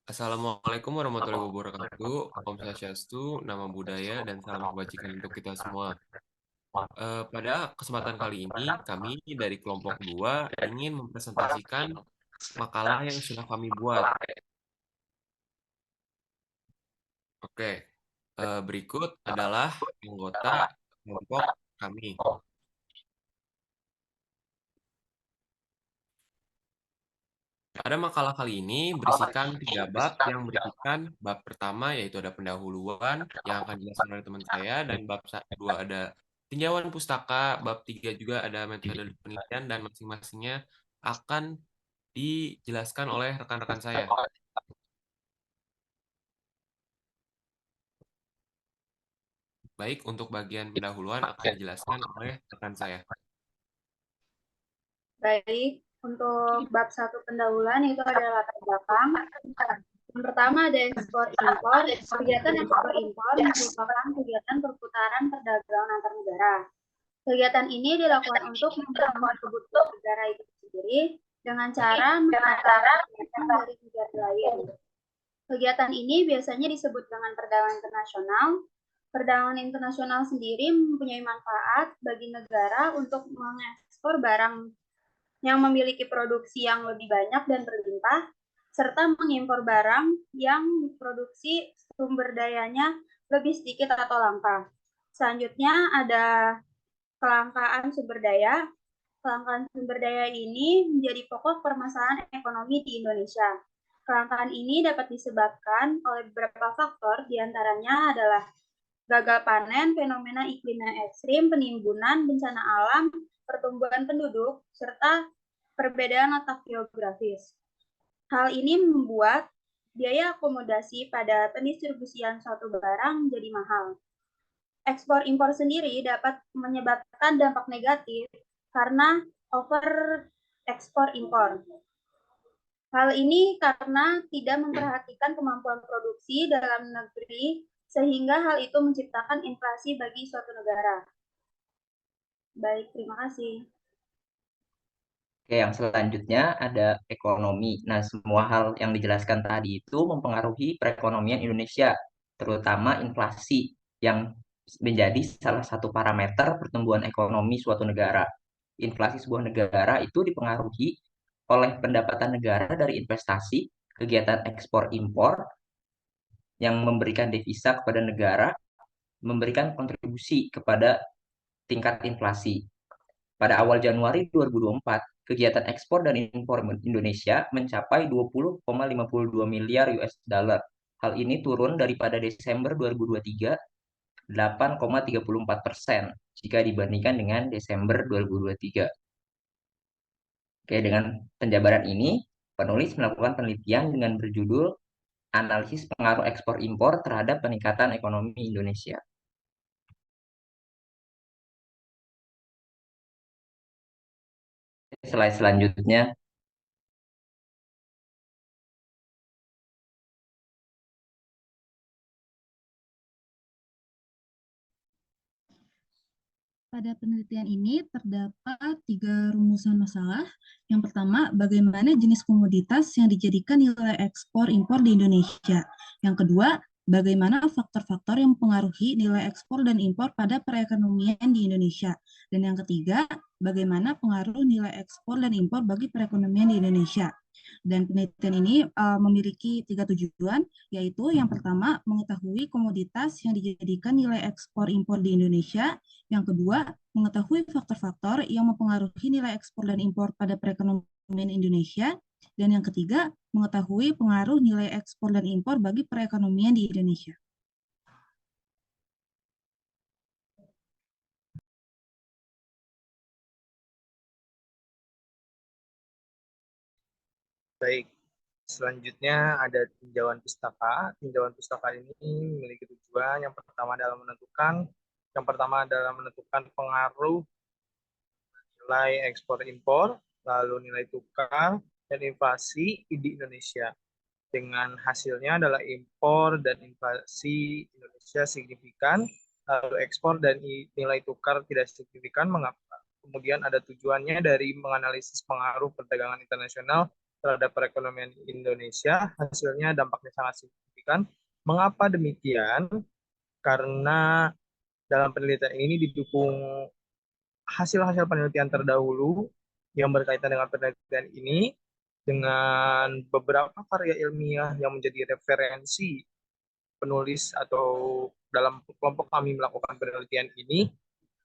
Assalamualaikum warahmatullahi wabarakatuh. Om Swastiastu, Nama Budaya, dan salam kebajikan untuk kita semua. Pada kesempatan kali ini, kami dari kelompok 2 ingin mempresentasikan makalah yang sudah kami buat. Oke, berikut adalah anggota kelompok kami. Pada makalah kali ini berisikan 3 bab yang berisikan bab pertama yaitu ada pendahuluan yang akan dijelaskan oleh teman saya dan bab kedua ada tinjauan pustaka, bab 3 juga ada metode penelitian dan masing-masingnya akan dijelaskan oleh rekan-rekan saya. Baik, untuk bagian pendahuluan akan dijelaskan oleh rekan saya. Baik, untuk bab satu pendahuluan itu adalah latar belakang. Yang pertama ada ekspor impor. Kegiatan ekspor impor merupakan kegiatan perputaran perdagangan antar negara. Kegiatan ini dilakukan untuk memenuhi kebutuhan negara itu sendiri dengan cara mengantar barang dari negara lain. Kegiatan ini biasanya disebut dengan perdagangan internasional. Perdagangan internasional sendiri mempunyai manfaat bagi negara untuk mengekspor barang yang memiliki produksi yang lebih banyak dan berlimpah, serta mengimpor barang yang produksi sumber dayanya lebih sedikit atau langka. Selanjutnya ada kelangkaan sumber daya. Kelangkaan sumber daya ini menjadi pokok permasalahan ekonomi di Indonesia. Kelangkaan ini dapat disebabkan oleh beberapa faktor, diantaranya adalah gagal panen, fenomena iklim yang ekstrim, penimbunan, bencana alam, pertumbuhan penduduk, serta perbedaan letak geografis. Hal ini membuat biaya akomodasi pada pendistribusian suatu barang menjadi mahal. Ekspor impor sendiri dapat menyebabkan dampak negatif karena over ekspor impor. Hal ini karena tidak memperhatikan kemampuan produksi dalam negeri sehingga hal itu menciptakan inflasi bagi suatu negara. Baik, terima kasih. Oke, yang selanjutnya ada ekonomi. Nah, semua hal yang dijelaskan tadi itu mempengaruhi perekonomian Indonesia, terutama inflasi yang menjadi salah satu parameter pertumbuhan ekonomi suatu negara. Inflasi sebuah negara itu dipengaruhi oleh pendapatan negara dari investasi, kegiatan ekspor impor yang memberikan devisa kepada negara, memberikan kontribusi kepada tingkat inflasi. Pada awal Januari 2024, kegiatan ekspor dan impor Indonesia mencapai 20,52 miliar US dollar. Hal ini turun daripada Desember 2023 8,34% jika dibandingkan dengan Desember 2023. Oke, dengan penjabaran ini, penulis melakukan penelitian dengan berjudul Analisis Pengaruh Ekspor Impor Terhadap Peningkatan Ekonomi Indonesia. Slide selanjutnya. Pada penelitian ini terdapat 3 rumusan masalah. Yang pertama, bagaimana jenis komoditas yang dijadikan nilai ekspor impor di Indonesia. Yang kedua, bagaimana faktor-faktor yang mempengaruhi nilai ekspor dan impor pada perekonomian di Indonesia. Dan yang ketiga, bagaimana pengaruh nilai ekspor dan impor bagi perekonomian di Indonesia. Dan penelitian ini memiliki 3 tujuan, yaitu yang pertama, mengetahui komoditas yang dijadikan nilai ekspor impor di Indonesia. Yang kedua, mengetahui faktor-faktor yang mempengaruhi nilai ekspor dan impor pada perekonomian Indonesia. Dan yang ketiga, mengetahui pengaruh nilai ekspor dan impor bagi perekonomian di Indonesia. Baik, selanjutnya ada tinjauan pustaka. Tinjauan pustaka ini memiliki tujuan yang pertama adalah menentukan pengaruh nilai ekspor impor, lalu nilai tukar dan inflasi di Indonesia. Dengan hasilnya adalah impor dan inflasi Indonesia signifikan, lalu ekspor dan nilai tukar tidak signifikan. Mengapa? Kemudian ada tujuannya dari menganalisis pengaruh perdagangan internasional terhadap perekonomian Indonesia, hasilnya dampaknya sangat signifikan. Mengapa demikian? Karena dalam penelitian ini didukung hasil-hasil penelitian terdahulu yang berkaitan dengan penelitian ini dengan beberapa karya ilmiah yang menjadi referensi penulis atau dalam kelompok kami melakukan penelitian ini.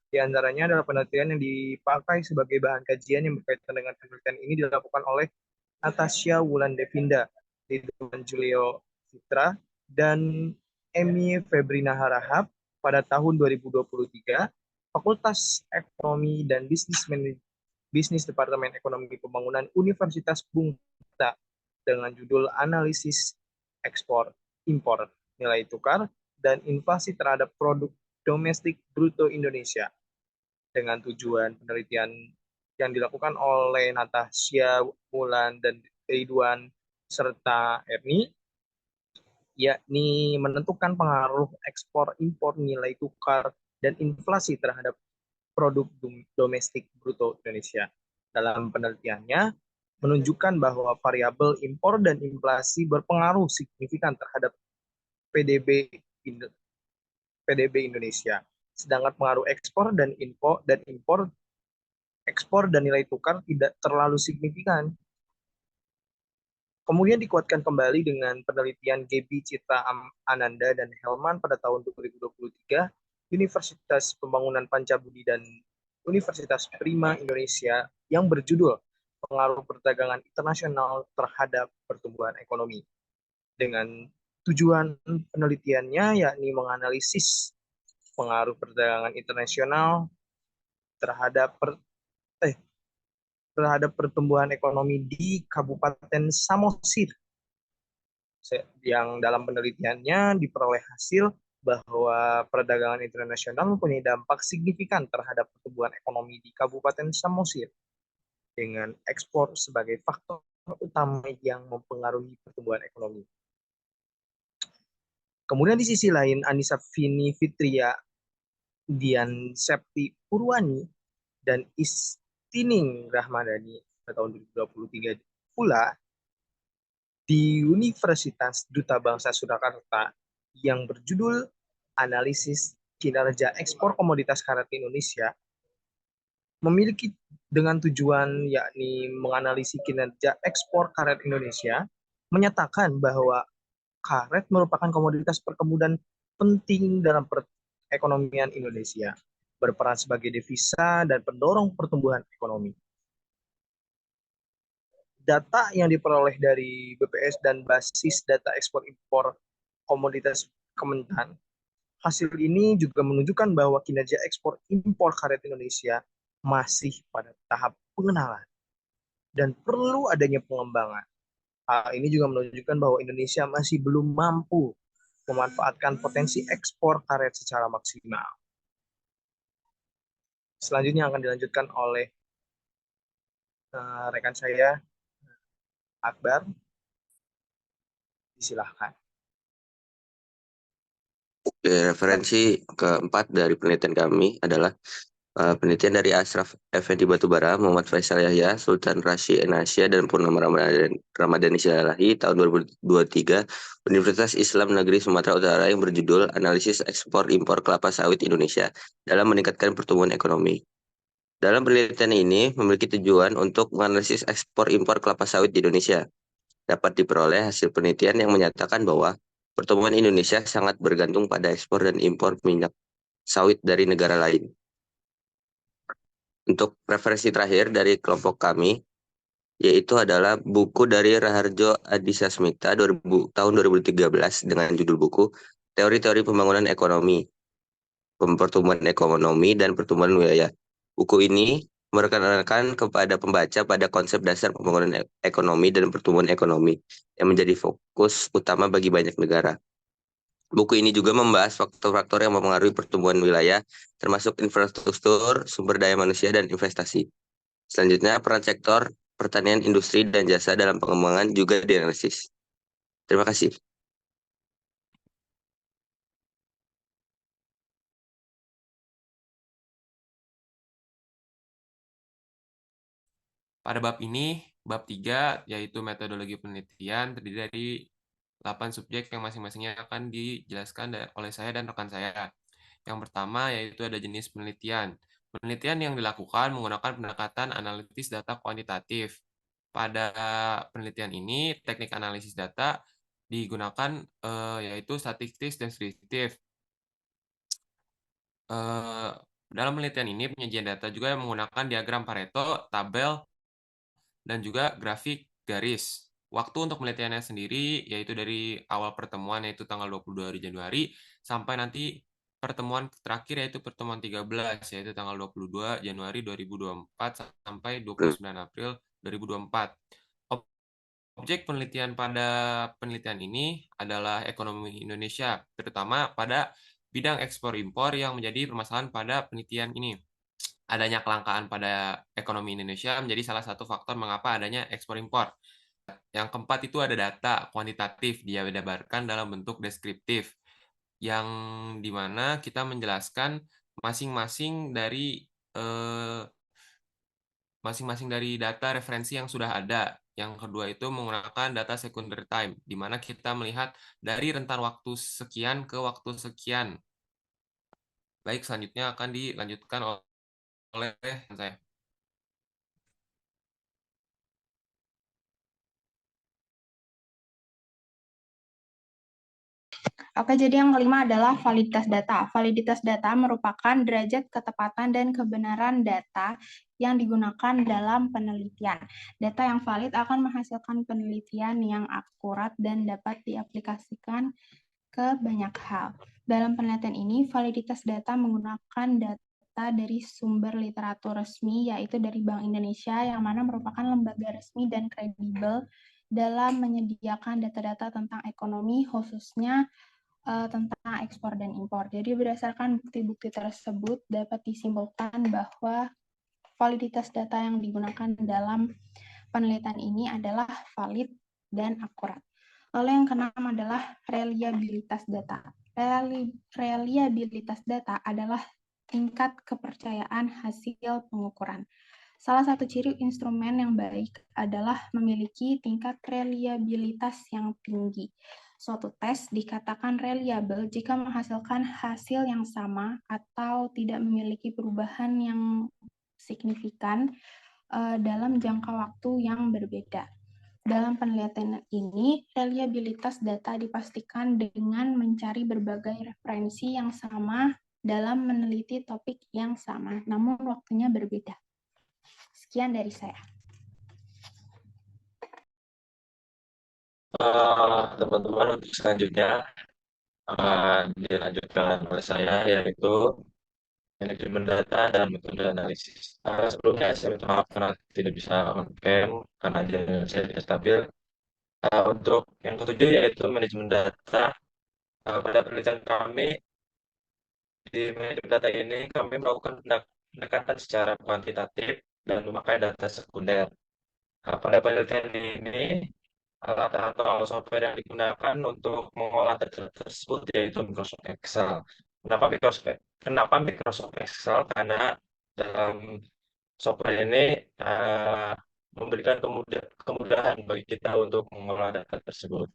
Di antaranya adalah penelitian yang dipakai sebagai bahan kajian yang berkaitan dengan penelitian ini dilakukan oleh Natasha Wulandevinda, Ridwan Julio Fitra, dan Emi Febrina Harahap pada tahun 2023, Fakultas Ekonomi dan Bisnis Departemen Ekonomi Pembangunan Universitas Bung Hatta dengan judul Analisis Ekspor Impor Nilai Tukar dan Inflasi Terhadap Produk Domestik Bruto Indonesia, dengan tujuan penelitian yang dilakukan oleh Natasha, Mulan, dan Ridwan serta Erni, yakni menentukan pengaruh ekspor impor nilai tukar dan inflasi terhadap produk domestik bruto Indonesia. Dalam penelitiannya menunjukkan bahwa variabel impor dan inflasi berpengaruh signifikan terhadap PDB Indonesia. Sedangkan pengaruh ekspor dan impor ekspor dan nilai tukar tidak terlalu signifikan. Kemudian dikuatkan kembali dengan penelitian Gebi Citra Ananda dan Helman pada tahun 2023, Universitas Pembangunan Pancabudi dan Universitas Prima Indonesia yang berjudul Pengaruh Perdagangan Internasional Terhadap Pertumbuhan Ekonomi. Dengan tujuan penelitiannya yakni menganalisis pengaruh perdagangan internasional terhadap pertumbuhan ekonomi di Kabupaten Samosir, yang dalam penelitiannya diperoleh hasil bahwa perdagangan internasional mempunyai dampak signifikan terhadap pertumbuhan ekonomi di Kabupaten Samosir, dengan ekspor sebagai faktor utama yang mempengaruhi pertumbuhan ekonomi. Kemudian di sisi lain, Anissa Vini Fitria, Dian Septi Purwani, dan Istining Rahmadani pada tahun 2023 pula di Universitas Duta Bangsa Surakarta yang berjudul Analisis Kinerja Ekspor Komoditas Karet Indonesia, memiliki dengan tujuan yakni menganalisis kinerja ekspor karet Indonesia, menyatakan bahwa karet merupakan komoditas perkebunan penting dalam perekonomian Indonesia, berperan sebagai devisa dan pendorong pertumbuhan ekonomi. Data yang diperoleh dari BPS dan basis data ekspor impor komoditas Kementan, hasil ini juga menunjukkan bahwa kinerja ekspor impor karet Indonesia masih pada tahap pengenalan dan perlu adanya pengembangan. Hal ini juga menunjukkan bahwa Indonesia masih belum mampu memanfaatkan potensi ekspor karet secara maksimal. Selanjutnya akan dilanjutkan oleh rekan saya, Akbar. Silahkan. Referensi keempat dari penelitian kami adalah penelitian dari Ashraf Effendi Batubara, Muhammad Faisal Yahya, Sultan Rashi Enasya, dan Purnama Ramadhani Silahi tahun 2023, Universitas Islam Negeri Sumatera Utara yang berjudul Analisis Ekspor Impor Kelapa Sawit Indonesia dalam meningkatkan pertumbuhan ekonomi. Dalam penelitian ini memiliki tujuan untuk menganalisis ekspor impor kelapa sawit di Indonesia. Dapat diperoleh hasil penelitian yang menyatakan bahwa pertumbuhan Indonesia sangat bergantung pada ekspor dan impor minyak sawit dari negara lain. Untuk referensi terakhir dari kelompok kami, yaitu adalah buku dari Raharjo Adisasmita tahun 2013 dengan judul buku Teori-Teori Pembangunan Ekonomi, Pertumbuhan Ekonomi, dan Pertumbuhan Wilayah. Buku ini merekankan kepada pembaca pada konsep dasar pembangunan ekonomi dan pertumbuhan ekonomi yang menjadi fokus utama bagi banyak negara. Buku ini juga membahas faktor-faktor yang mempengaruhi pertumbuhan wilayah, termasuk infrastruktur, sumber daya manusia, dan investasi. Selanjutnya, peran sektor pertanian, industri, dan jasa dalam pengembangan juga dianalisis. Terima kasih. Pada bab ini Bab 3 yaitu metodologi penelitian terdiri dari 8 subjek yang masing-masingnya akan dijelaskan oleh saya dan rekan saya. Yang pertama yaitu ada jenis penelitian. Penelitian yang dilakukan menggunakan pendekatan analitis data kuantitatif. Pada penelitian ini, teknik analisis data digunakan yaitu statistik deskriptif. Dalam penelitian ini, penyajian data juga menggunakan diagram Pareto, tabel, dan juga grafik garis. Waktu untuk penelitiannya sendiri yaitu dari awal pertemuan yaitu tanggal 22 Januari sampai nanti pertemuan terakhir yaitu pertemuan 13 yaitu tanggal 22 Januari 2024 sampai 29 April 2024. Objek penelitian pada penelitian ini adalah ekonomi Indonesia, terutama pada bidang ekspor impor yang menjadi permasalahan pada penelitian ini. Adanya kelangkaan pada ekonomi Indonesia menjadi salah satu faktor mengapa adanya ekspor impor. Yang keempat itu ada data kuantitatif, dia dijabarkan dalam bentuk deskriptif, yang dimana kita menjelaskan masing-masing dari eh, data referensi yang sudah ada. Yang kedua itu menggunakan data secondary time, di mana kita melihat dari rentan waktu sekian ke waktu sekian. Baik, selanjutnya akan dilanjutkan oleh saya. Oke, jadi yang kelima adalah validitas data. Validitas data merupakan derajat ketepatan dan kebenaran data yang digunakan dalam penelitian. Data yang valid akan menghasilkan penelitian yang akurat dan dapat diaplikasikan ke banyak hal. Dalam penelitian ini, validitas data menggunakan data dari sumber literatur resmi, yaitu dari Bank Indonesia, yang mana merupakan lembaga resmi dan kredibel dalam menyediakan data-data tentang ekonomi, khususnya tentang ekspor dan impor. Jadi berdasarkan bukti-bukti tersebut dapat disimpulkan bahwa validitas data yang digunakan dalam penelitian ini adalah valid dan akurat. Lalu yang keenam adalah reliabilitas data. Reliabilitas data adalah tingkat kepercayaan hasil pengukuran. Salah satu ciri instrumen yang baik adalah memiliki tingkat reliabilitas yang tinggi. Suatu tes dikatakan reliable jika menghasilkan hasil yang sama atau tidak memiliki perubahan yang signifikan dalam jangka waktu yang berbeda. Dalam penelitian ini, reliabilitas data dipastikan dengan mencari berbagai referensi yang sama dalam meneliti topik yang sama, namun waktunya berbeda. Sekian dari saya. Teman-teman, untuk selanjutnya dilanjutkan oleh saya, yaitu manajemen data dan metode analisis. Sebelumnya saya minta maaf karena tidak bisa on-cam karena jaringan saya tidak stabil. Untuk yang ketujuh yaitu manajemen data. Pada penelitian kami di manajemen data ini kami melakukan pendekatan secara kuantitatif dan memakai data sekunder. Pada penelitian ini alat atau software yang digunakan untuk mengolah data tersebut yaitu Microsoft Excel. Kenapa Microsoft Excel? Karena dalam software ini memberikan kemudahan bagi kita untuk mengolah data tersebut.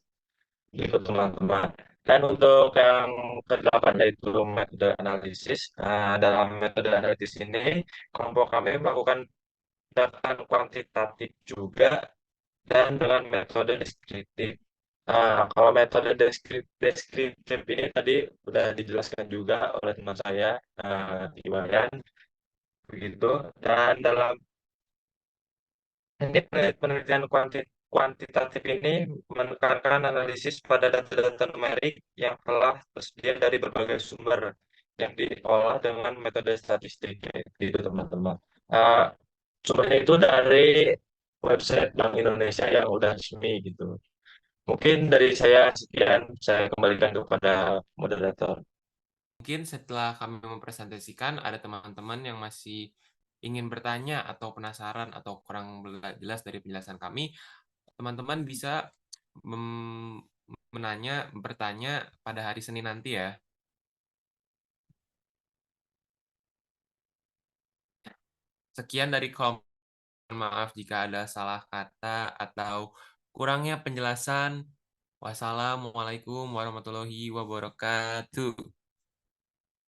Gitu teman-teman. Dan untuk yang ke-8 yaitu metode analisis. Dalam metode analisis ini kelompok kami melakukan data kuantitatif juga dan dengan metode deskriptif. Kalau metode deskriptif ini tadi sudah dijelaskan juga oleh teman saya di Wayan, begitu. Dan dalam ini penelitian kuantitatif ini menekankan analisis pada data-data numerik yang telah tersedia dari berbagai sumber yang diolah dengan metode statistik, gitu teman-teman. Sumbernya itu dari website Bank Indonesia yang udah resmi gitu. Mungkin dari saya sekian, saya kembalikan kepada moderator. Mungkin setelah kami mempresentasikan, ada teman-teman yang masih ingin bertanya atau penasaran atau kurang jelas dari penjelasan kami, teman-teman bisa bertanya pada hari Senin nanti ya. Sekian dari kelompok maaf jika ada salah kata atau kurangnya penjelasan. Wassalamualaikum warahmatullahi wabarakatuh.